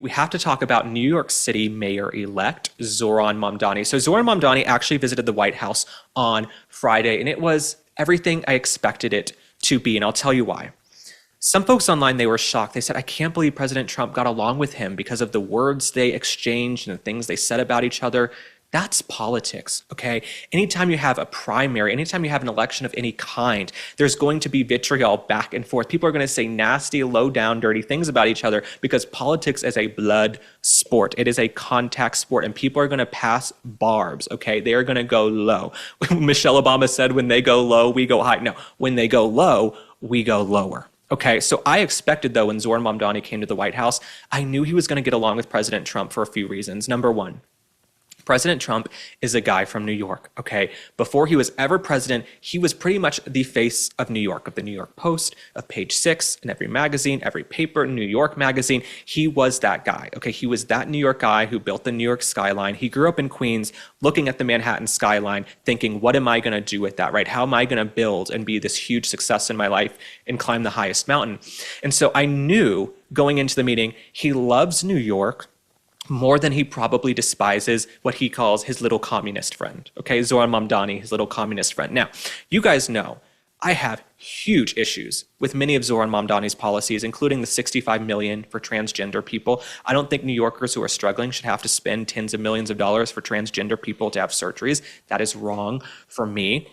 We have to talk about New York City Mayor-elect Zohran Mamdani. So Zohran Mamdani actually visited the White House on Friday, and it was everything I expected it to be, and I'll tell you why. Some folks online, they were shocked. They said, I can't believe President Trump got along with him because of the words they exchanged and the things they said about each other. That's politics, okay? Anytime you have a primary, anytime you have an election of any kind, there's going to be vitriol back and forth. People are going to say nasty, low down, dirty things about each other because politics is a blood sport. It is a contact sport, and people are going to pass barbs, okay? They are going to go low. Michelle Obama said, when they go low, we go high. No, when they go low, we go lower. Okay, so I expected, though, when Zohran Mamdani came to the White House, I knew he was going to get along with President Trump for a few reasons. Number one, President Trump is a guy from New York, okay? Before he was ever president, he was pretty much the face of New York, of the New York Post, of Page Six, in every magazine, every paper, New York magazine. He was that guy, okay? He was that New York guy who built the New York skyline. He grew up in Queens, looking at the Manhattan skyline, thinking, what am I gonna do with that, right? How am I gonna build and be this huge success in my life and climb the highest mountain? And so I knew going into the meeting, he loves New York more than he probably despises what he calls his little communist friend. Okay, Zohran Mamdani, his little communist friend. Now, you guys know I have huge issues with many of Zohran Mamdani's policies, including the $65 million for transgender people. I don't think New Yorkers who are struggling should have to spend tens of millions of dollars for transgender people to have surgeries. That is wrong for me.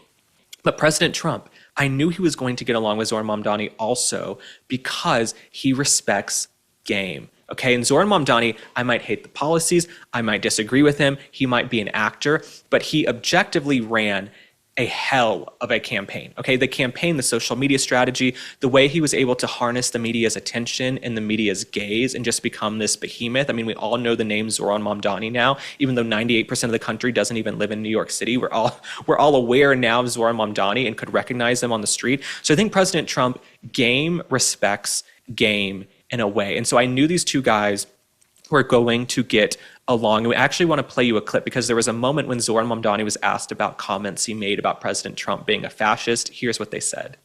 But President Trump, I knew he was going to get along with Zohran Mamdani also because he respects game. Okay, and Zohran Mamdani, I might hate the policies, I might disagree with him, he might be an actor, but he objectively ran a hell of a campaign. Okay, the campaign, the social media strategy, the way he was able to harness the media's attention and the media's gaze and just become this behemoth. I mean, we all know the name Zohran Mamdani now, even though 98% of the country doesn't even live in New York City. We're all aware now of Zohran Mamdani and could recognize him on the street. So I think President Trump game respects game in a way. And so I knew these two guys were going to get along. And we actually want to play you a clip because there was a moment when Zohran Mamdani was asked about comments he made about President Trump being a fascist. Here's what they said.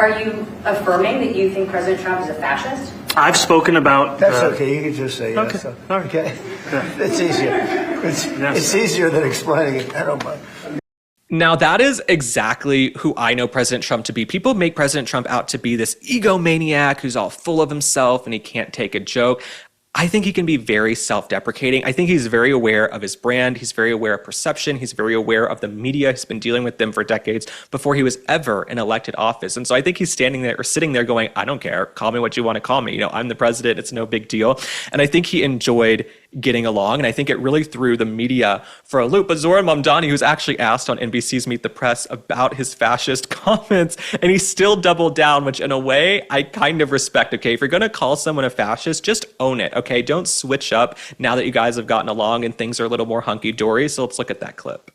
Are you affirming that you think President Trump is a fascist? I've spoken about... That's okay. You can just say yes. Okay. All right. Okay. Yeah. It's easier. It's easier than explaining it. I don't mind. Now, that is exactly who I know President Trump to be. People make President Trump out to be this egomaniac who's all full of himself and he can't take a joke. I think he can be very self-deprecating. I think he's very aware of his brand. He's very aware of perception. He's very aware of the media. He's been dealing with them for decades before he was ever in elected office. And so I think he's standing there or sitting there going, I don't care. Call me what you want to call me. You know, I'm the president. It's no big deal. And I think he enjoyed getting along. And I think it really threw the media for a loop. But Zohran Mamdani, who's actually asked on NBC's Meet the Press about his fascist comments, and he still doubled down, which in a way I kind of respect. Okay, if you're going to call someone a fascist, just own it. Okay, don't switch up now that you guys have gotten along and things are a little more hunky-dory. So let's look at that clip.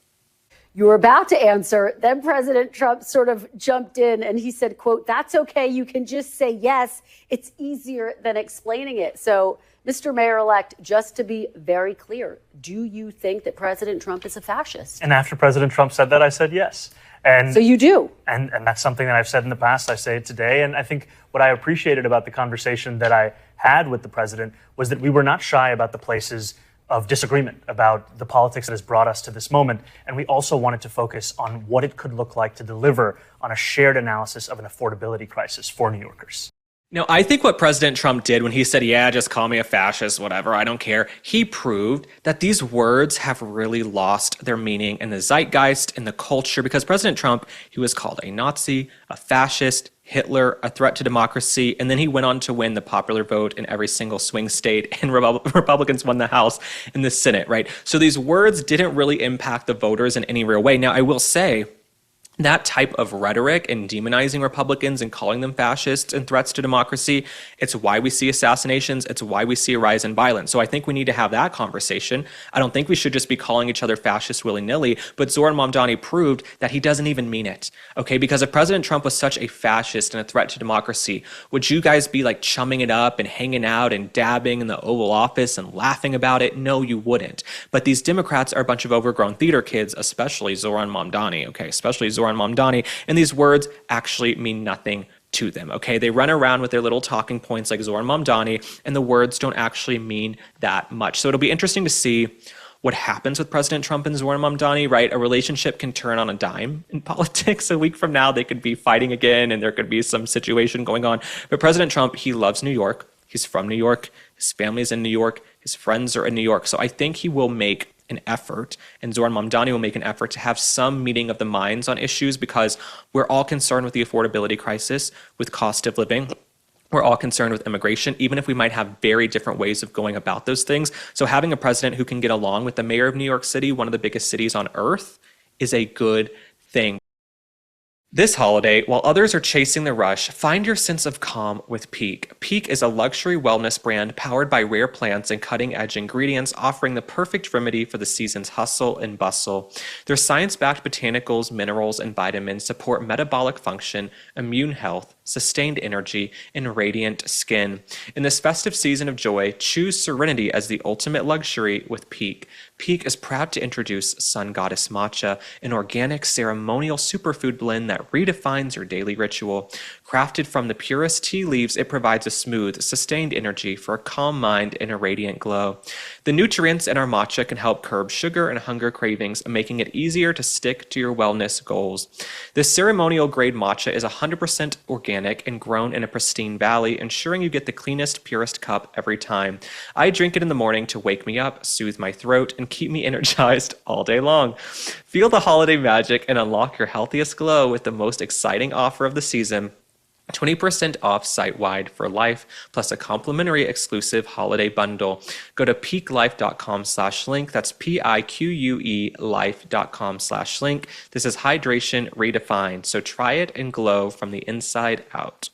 You were about to answer. Then President Trump sort of jumped in and he said, quote, that's okay. You can just say yes. It's easier than explaining it. So, Mr. Mayor-elect, just to be very clear, do you think that President Trump is a fascist? And after President Trump said that, I said yes. And so you do? And that's something that I've said in the past. I say it today. And I think what I appreciated about the conversation that I had with the president was that we were not shy about the places of disagreement about the politics that has brought us to this moment. And we also wanted to focus on what it could look like to deliver on a shared analysis of an affordability crisis for New Yorkers. Now, I think what President Trump did when he said, yeah, just call me a fascist, whatever, I don't care, he proved that these words have really lost their meaning in the zeitgeist, in the culture, because President Trump, he was called a Nazi, a fascist, Hitler, a threat to democracy, and then he went on to win the popular vote in every single swing state, and Republicans won the House and the Senate, right? So these words didn't really impact the voters in any real way. Now, I will say, that type of rhetoric and demonizing Republicans and calling them fascists and threats to democracy, it's why we see assassinations. It's why we see a rise in violence. So I think we need to have that conversation. I don't think we should just be calling each other fascists willy-nilly, but Zohran Mamdani proved that he doesn't even mean it, okay? Because if President Trump was such a fascist and a threat to democracy, would you guys be like chumming it up and hanging out and dabbing in the Oval Office and laughing about it? No, you wouldn't. But these Democrats are a bunch of overgrown theater kids, especially Zohran Mamdani, okay? Especially Zohran Mamdani, and these words actually mean nothing to them, okay? They run around with their little talking points like Zohran Mamdani, and the words don't actually mean that much. So it'll be interesting to see what happens with President Trump and Zohran Mamdani, right? A relationship can turn on a dime in politics. A week from now, they could be fighting again, and there could be some situation going on. But President Trump, he loves New York. He's from New York. His family's in New York. His friends are in New York. So I think he will make an effort, and Zohran Mamdani will make an effort to have some meeting of the minds on issues, because we're all concerned with the affordability crisis, with cost of living. We're all concerned with immigration, even if we might have very different ways of going about those things. So having a president who can get along with the mayor of New York City, one of the biggest cities on earth, is a good thing. This holiday, while others are chasing the rush, find your sense of calm with Peak. Peak is a luxury wellness brand powered by rare plants and cutting-edge ingredients, offering the perfect remedy for the season's hustle and bustle. Their science-backed botanicals, minerals, and vitamins support metabolic function, immune health, sustained energy, and radiant skin. In this festive season of joy, choose serenity as the ultimate luxury with Peak. Peak is proud to introduce Sun Goddess Matcha, an organic ceremonial superfood blend that redefines your daily ritual. Crafted from the purest tea leaves, it provides a smooth, sustained energy for a calm mind and a radiant glow. The nutrients in our matcha can help curb sugar and hunger cravings, making it easier to stick to your wellness goals. This ceremonial grade matcha is 100% organic and grown in a pristine valley, ensuring you get the cleanest, purest cup every time. I drink it in the morning to wake me up, soothe my throat, and keep me energized all day long. Feel the holiday magic and unlock your healthiest glow with the most exciting offer of the season. 20% off site-wide for life, plus a complimentary exclusive holiday bundle. Go to peaklife.com/link. That's PIQUE life.com/link. This is hydration redefined. So try it and glow from the inside out.